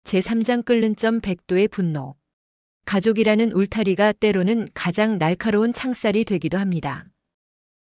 제3장 끓는 점 백도의 분노. 가족이라는 울타리가 때로는 가장 날카로운 창살이 되기도 합니다.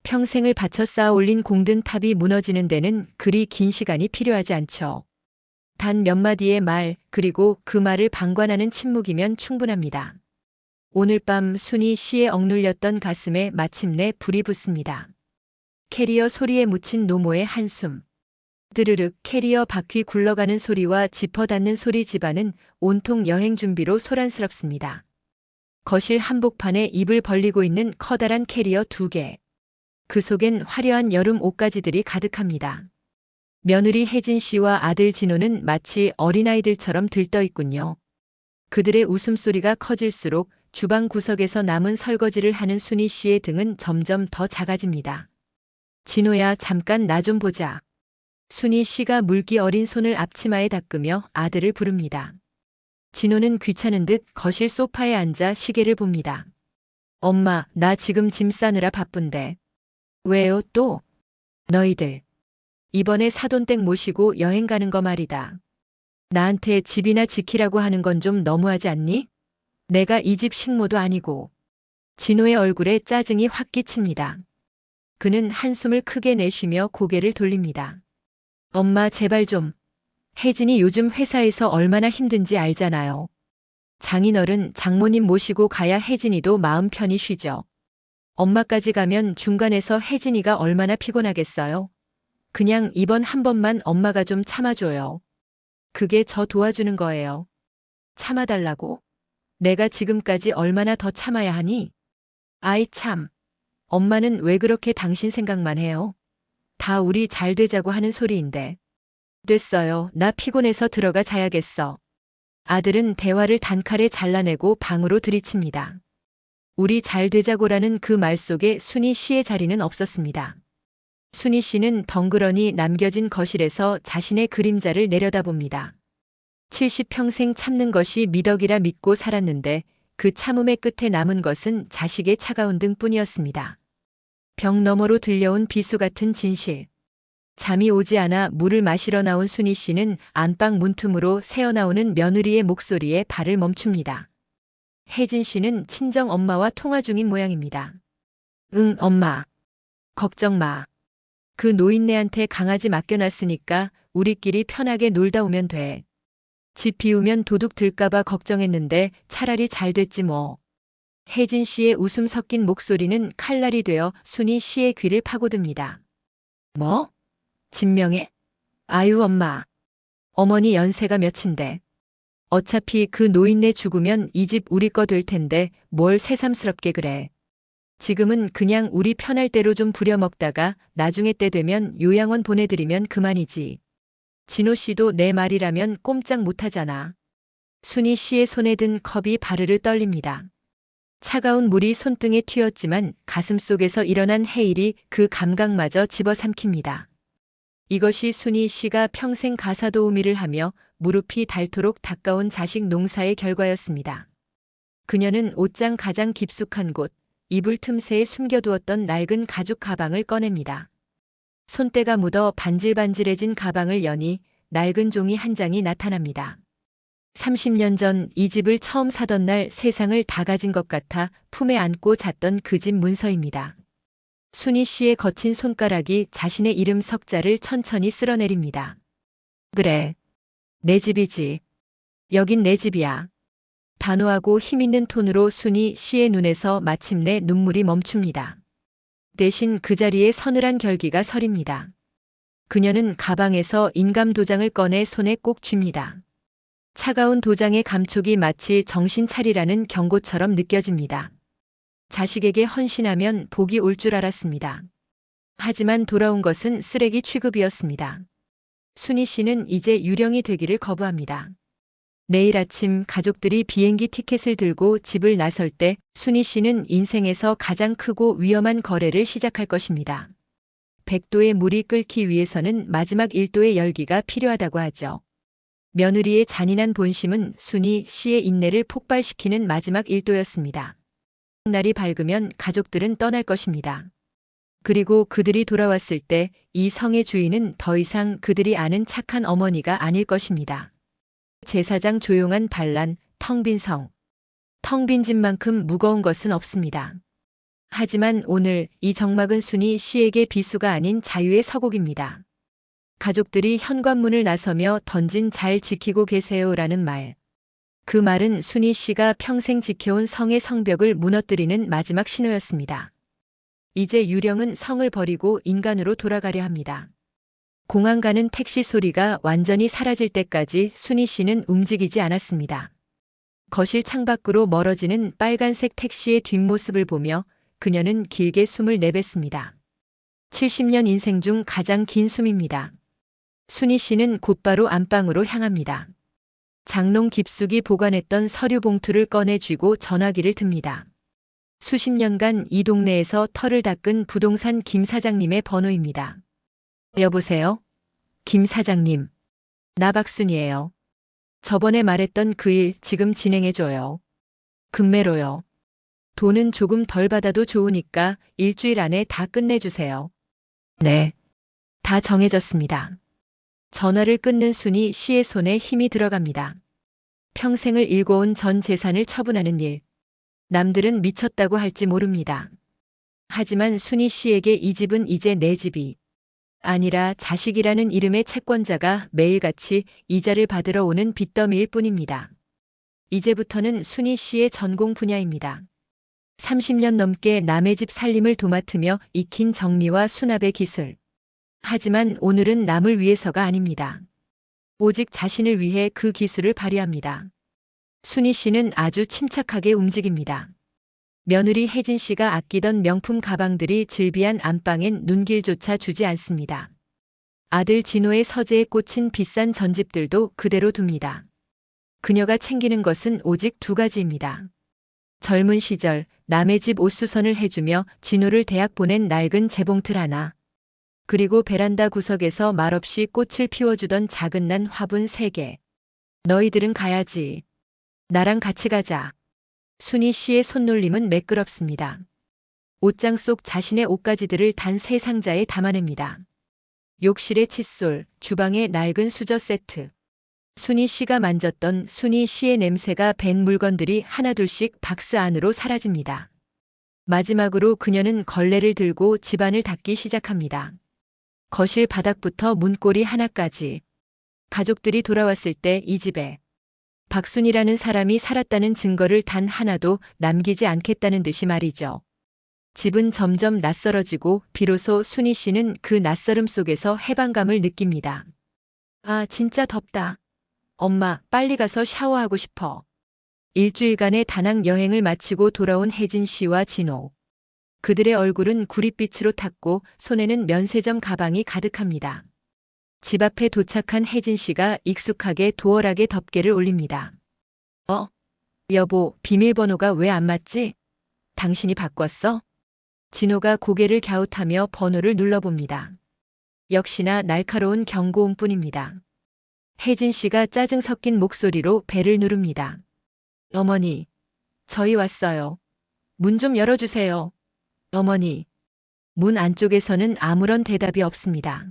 평생을 바쳐 쌓아 올린 공든 탑이 무너지는 데는 그리 긴 시간이 필요하지 않죠. 단 몇 마디의 말, 그리고 그 말을 방관하는 침묵이면 충분합니다. 오늘 밤 순이 씨의 억눌렸던 가슴에 마침내 불이 붙습니다. 캐리어 소리에 묻힌 노모의 한숨. 드르륵 캐리어 바퀴 굴러가는 소리와 지퍼 닫는 소리, 집안은 온통 여행 준비로 소란스럽습니다. 거실 한복판에 입을 벌리고 있는 커다란 캐리어 2개. 그 속엔 화려한 여름 옷가지들이 가득합니다. 며느리 혜진 씨와 아들 진호는 마치 어린아이들처럼 들떠 있군요. 그들의 웃음소리가 커질수록 주방 구석에서 남은 설거지를 하는 순이 씨의 등은 점점 더 작아집니다. 진호야, 잠깐 나 좀 보자. 순이 씨가 물기 어린 손을 앞치마에 닦으며 아들을 부릅니다. 진호는 귀찮은 듯 거실 소파에 앉아 시계를 봅니다. 엄마, 나 지금 짐 싸느라 바쁜데. 왜요 또? 너희들. 이번에 사돈댁 모시고 여행 가는 거 말이다. 나한테 집이나 지키라고 하는 건 좀 너무하지 않니? 내가 이 집 식모도 아니고. 진호의 얼굴에 짜증이 확 끼칩니다. 그는 한숨을 크게 내쉬며 고개를 돌립니다. 엄마 제발 좀. 혜진이 요즘 회사에서 얼마나 힘든지 알잖아요. 장인어른 장모님 모시고 가야 혜진이도 마음 편히 쉬죠. 엄마까지 가면 중간에서 혜진이가 얼마나 피곤하겠어요. 그냥 이번 한 번만 엄마가 좀 참아줘요. 그게 저 도와주는 거예요. 참아달라고? 내가 지금까지 얼마나 더 참아야 하니? 아이 참. 엄마는 왜 그렇게 당신 생각만 해요? 다 우리 잘 되자고 하는 소리인데. 됐어요. 나 피곤해서 들어가 자야겠어. 아들은 대화를 단칼에 잘라내고 방으로 들이칩니다. 우리 잘 되자고라는 그 말 속에 순이 씨의 자리는 없었습니다. 순이 씨는 덩그러니 남겨진 거실에서 자신의 그림자를 내려다봅니다. 70평생 참는 것이 미덕이라 믿고 살았는데 그 참음의 끝에 남은 것은 자식의 차가운 등뿐이었습니다. 벽 너머로 들려온 비수 같은 진실. 잠이 오지 않아 물을 마시러 나온 순이 씨는 안방 문틈으로 새어나오는 며느리의 목소리에 발을 멈춥니다. 혜진 씨는 친정 엄마와 통화 중인 모양입니다. 응, 엄마. 걱정 마. 그 노인네한테 강아지 맡겨놨으니까 우리끼리 편하게 놀다 오면 돼. 집 비우면 도둑 들까봐 걱정했는데 차라리 잘 됐지 뭐. 혜진 씨의 웃음 섞인 목소리는 칼날이 되어 순이 씨의 귀를 파고듭니다. 뭐? 진명해? 아유 엄마. 어머니 연세가 몇인데. 어차피 그 노인네 죽으면 이 집 우리 거 될 텐데 뭘 새삼스럽게 그래. 지금은 그냥 우리 편할 대로 좀 부려먹다가 나중에 때 되면 요양원 보내드리면 그만이지. 진호 씨도 내 말이라면 꼼짝 못하잖아. 순이 씨의 손에 든 컵이 바르르 떨립니다. 차가운 물이 손등에 튀었지만 가슴속에서 일어난 해일이 그 감각마저 집어삼킵니다. 이것이 순이 씨가 평생 가사도우미를 하며 무릎이 닳도록 닦아온 자식 농사의 결과였습니다. 그녀는 옷장 가장 깊숙한 곳, 이불 틈새에 숨겨두었던 낡은 가죽 가방을 꺼냅니다. 손때가 묻어 반질반질해진 가방을 여니 낡은 종이 한 장이 나타납니다. 30년 전 이 집을 처음 사던 날 세상을 다 가진 것 같아 품에 안고 잤던 그 집 문서입니다. 순이 씨의 거친 손가락이 자신의 이름 석자를 천천히 쓸어내립니다. 그래. 내 집이지. 여긴 내 집이야. 단호하고 힘있는 톤으로 순이 씨의 눈에서 마침내 눈물이 멈춥니다. 대신 그 자리에 서늘한 결기가 서립니다. 그녀는 가방에서 인감 도장을 꺼내 손에 꼭 쥡니다. 차가운 도장의 감촉이 마치 정신 차리라는 경고처럼 느껴집니다. 자식에게 헌신하면 복이 올 줄 알았습니다. 하지만 돌아온 것은 쓰레기 취급이었습니다. 순이 씨는 이제 유령이 되기를 거부합니다. 내일 아침 가족들이 비행기 티켓을 들고 집을 나설 때 순이 씨는 인생에서 가장 크고 위험한 거래를 시작할 것입니다. 100도의 물이 끓기 위해서는 마지막 1도의 열기가 필요하다고 하죠. 며느리의 잔인한 본심은 순이 씨의 인내를 폭발시키는 마지막 1도였습니다. 날이 밝으면 가족들은 떠날 것입니다. 그리고 그들이 돌아왔을 때 이 성의 주인은 더 이상 그들이 아는 착한 어머니가 아닐 것입니다. 제사장 조용한 반란, 텅 빈 성. 텅 빈 집만큼 무거운 것은 없습니다. 하지만 오늘 이 적막은 순이 씨에게 비수가 아닌 자유의 서곡입니다. 가족들이 현관문을 나서며 던진 잘 지키고 계세요라는 말. 그 말은 순이 씨가 평생 지켜온 성의 성벽을 무너뜨리는 마지막 신호였습니다. 이제 유령은 성을 버리고 인간으로 돌아가려 합니다. 공항 가는 택시 소리가 완전히 사라질 때까지 순이 씨는 움직이지 않았습니다. 거실 창밖으로 멀어지는 빨간색 택시의 뒷모습을 보며 그녀는 길게 숨을 내뱉습니다. 70년 인생 중 가장 긴 숨입니다. 순이 씨는 곧바로 안방으로 향합니다. 장롱 깊숙이 보관했던 서류 봉투를 꺼내 쥐고 전화기를 듭니다. 수십 년간 이 동네에서 털을 닦은 부동산 김 사장님의 번호입니다. 여보세요? 김 사장님. 나 박순이에요. 저번에 말했던 그 일 지금 진행해줘요. 금매로요. 돈은 조금 덜 받아도 좋으니까 일주일 안에 다 끝내주세요. 네. 다 정해졌습니다. 전화를 끊는 순이 씨의 손에 힘이 들어갑니다. 평생을 일궈온 전 재산을 처분하는 일. 남들은 미쳤다고 할지 모릅니다. 하지만 순이 씨에게 이 집은 이제 내 집이 아니라 자식이라는 이름의 채권자가 매일같이 이자를 받으러 오는 빚더미일 뿐입니다. 이제부터는 순이 씨의 전공 분야입니다. 30년 넘게 남의 집 살림을 도맡으며 익힌 정리와 수납의 기술. 하지만 오늘은 남을 위해서가 아닙니다. 오직 자신을 위해 그 기술을 발휘합니다. 순이 씨는 아주 침착하게 움직입니다. 며느리 혜진 씨가 아끼던 명품 가방들이 즐비한 안방엔 눈길조차 주지 않습니다. 아들 진호의 서재에 꽂힌 비싼 전집들도 그대로 둡니다. 그녀가 챙기는 것은 오직 두 가지입니다. 젊은 시절 남의 집 옷수선을 해주며 진호를 대학 보낸 낡은 재봉틀 하나. 그리고 베란다 구석에서 말없이 꽃을 피워주던 작은 난 화분 3개. 너희들은 가야지. 나랑 같이 가자. 순이 씨의 손놀림은 매끄럽습니다. 옷장 속 자신의 옷가지들을 단 3상자에 담아냅니다. 욕실의 칫솔, 주방의 낡은 수저 세트. 순이 씨가 만졌던 순이 씨의 냄새가 밴 물건들이 하나둘씩 박스 안으로 사라집니다. 마지막으로 그녀는 걸레를 들고 집안을 닦기 시작합니다. 거실 바닥부터 문고리 하나까지. 가족들이 돌아왔을 때 이 집에 박순이라는 사람이 살았다는 증거를 단 하나도 남기지 않겠다는 듯이 말이죠. 집은 점점 낯설어지고 비로소 순이 씨는 그 낯설음 속에서 해방감을 느낍니다. 아, 진짜 덥다. 엄마, 빨리 가서 샤워하고 싶어. 일주일간의 다낭 여행을 마치고 돌아온 혜진 씨와 진호. 그들의 얼굴은 구릿빛으로 탔고 손에는 면세점 가방이 가득합니다. 집 앞에 도착한 혜진 씨가 익숙하게 도어락에 덮개를 올립니다. 여보, 비밀번호가 왜 안 맞지? 당신이 바꿨어? 진호가 고개를 갸웃하며 번호를 눌러봅니다. 역시나 날카로운 경고음뿐입니다. 혜진 씨가 짜증 섞인 목소리로 벨을 누릅니다. 어머니, 저희 왔어요. 문 좀 열어주세요. 어머니. 문 안쪽에서는 아무런 대답이 없습니다.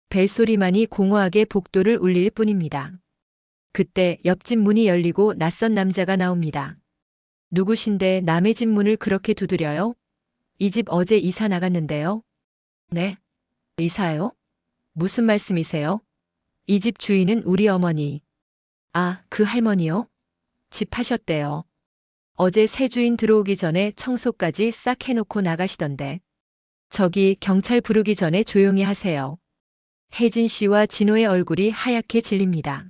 벨소리만이 공허하게 복도를 울릴 뿐입니다. 그때 옆집 문이 열리고 낯선 남자가 나옵니다. 누구신데 남의 집 문을 그렇게 두드려요? 이 집 어제 이사 나갔는데요. 네? 이사요? 무슨 말씀이세요? 이 집 주인은 우리 어머니. 아, 그 할머니요? 집 파셨대요. 어제 새 주인 들어오기 전에 청소까지 싹 해놓고 나가시던데. 저기 경찰 부르기 전에 조용히 하세요. 혜진 씨와 진호의 얼굴이 하얗게 질립니다.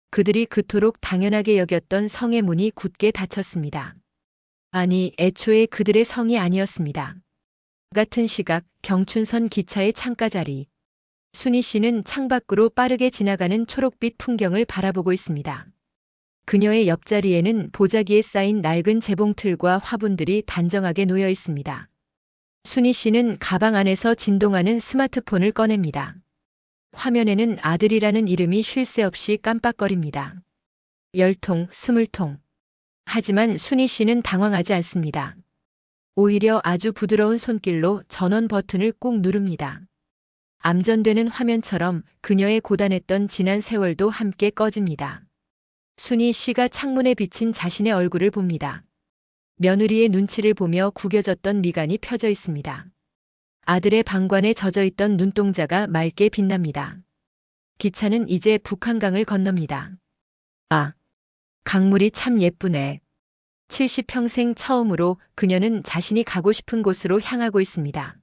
그들이 그토록 당연하게 여겼던 성의 문이 굳게 닫혔습니다. 아니, 애초에 그들의 성이 아니었습니다. 같은 시각 경춘선 기차의 창가 자리. 순이 씨는 창밖으로 빠르게 지나가는 초록빛 풍경을 바라보고 있습니다. 그녀의 옆자리에는 보자기에 쌓인 낡은 재봉틀과 화분들이 단정하게 놓여 있습니다. 순이 씨는 가방 안에서 진동하는 스마트폰을 꺼냅니다. 화면에는 아들이라는 이름이 쉴 새 없이 깜빡거립니다. 10통, 20통. 하지만 순이 씨는 당황하지 않습니다. 오히려 아주 부드러운 손길로 전원 버튼을 꾹 누릅니다. 암전되는 화면처럼 그녀의 고단했던 지난 세월도 함께 꺼집니다. 순희 씨가 창문에 비친 자신의 얼굴을 봅니다. 며느리의 눈치를 보며 구겨졌던 미간이 펴져 있습니다. 아들의 방관에 젖어있던 눈동자가 맑게 빛납니다. 기차는 이제 북한강을 건넙니다. 아, 강물이 참 예쁘네. 70평생 처음으로 그녀는 자신이 가고 싶은 곳으로 향하고 있습니다.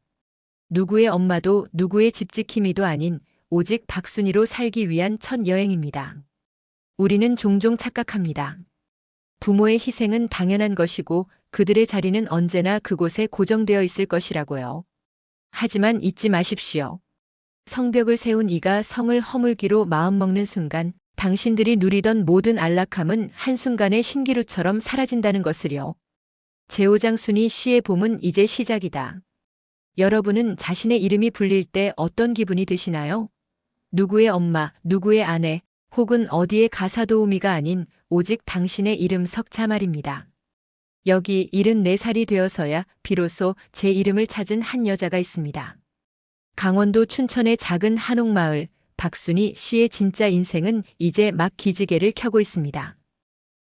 누구의 엄마도 누구의 집지킴이도 아닌 오직 박순희로 살기 위한 첫 여행입니다. 우리는 종종 착각합니다. 부모의 희생은 당연한 것이고 그들의 자리는 언제나 그곳에 고정되어 있을 것이라고요. 하지만 잊지 마십시오. 성벽을 세운 이가 성을 허물기로 마음먹는 순간 당신들이 누리던 모든 안락함은 한순간의 신기루처럼 사라진다는 것을요. 제오장순희 씨의 봄은 이제 시작이다. 여러분은 자신의 이름이 불릴 때 어떤 기분이 드시나요? 누구의 엄마, 누구의 아내, 혹은 어디의 가사도우미가 아닌 오직 당신의 이름 석자 말입니다. 여기 74살이 되어서야 비로소 제 이름을 찾은 한 여자가 있습니다. 강원도 춘천의 작은 한옥마을, 박순희 씨의 진짜 인생은 이제 막 기지개를 켜고 있습니다.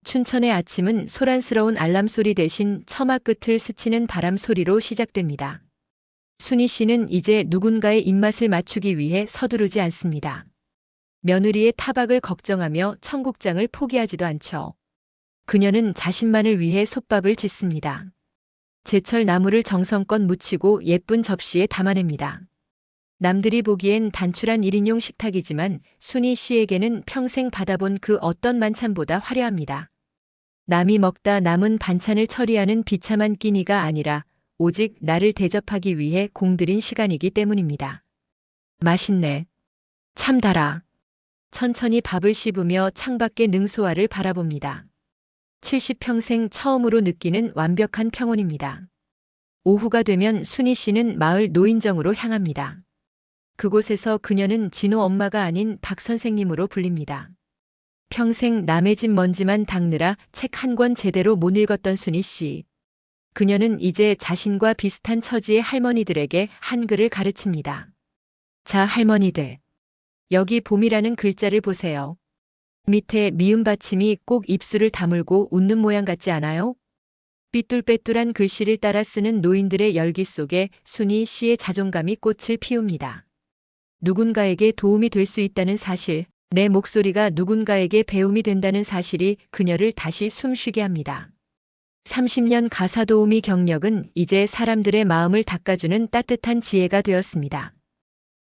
춘천의 아침은 소란스러운 알람 소리 대신 처마 끝을 스치는 바람 소리로 시작됩니다. 순희 씨는 이제 누군가의 입맛을 맞추기 위해 서두르지 않습니다. 며느리의 타박을 걱정하며 청국장을 포기하지도 않죠. 그녀는 자신만을 위해 솥밥을 짓습니다. 제철 나물을 정성껏 무치고 예쁜 접시에 담아냅니다. 남들이 보기엔 단출한 1인용 식탁이지만 순희 씨에게는 평생 받아본 그 어떤 만찬보다 화려합니다. 남이 먹다 남은 반찬을 처리하는 비참한 끼니가 아니라 오직 나를 대접하기 위해 공들인 시간이기 때문입니다. 맛있네. 참 달아. 천천히 밥을 씹으며 창밖의 능소화를 바라봅니다. 70평생 처음으로 느끼는 완벽한 평온입니다. 오후가 되면 순희 씨는 마을 노인정으로 향합니다. 그곳에서 그녀는 진호 엄마가 아닌 박 선생님으로 불립니다. 평생 남의 집 먼지만 닦느라 책 한 권 제대로 못 읽었던 순희 씨. 그녀는 이제 자신과 비슷한 처지의 할머니들에게 한글을 가르칩니다. 자, 할머니들. 여기 봄이라는 글자를 보세요. 밑에 미음 받침이 꼭 입술을 다물고 웃는 모양 같지 않아요? 삐뚤빼뚤한 글씨를 따라 쓰는 노인들의 열기 속에 순희 씨의 자존감이 꽃을 피웁니다. 누군가에게 도움이 될 수 있다는 사실, 내 목소리가 누군가에게 배움이 된다는 사실이 그녀를 다시 숨쉬게 합니다. 30년 가사도우미 경력은 이제 사람들의 마음을 닦아주는 따뜻한 지혜가 되었습니다.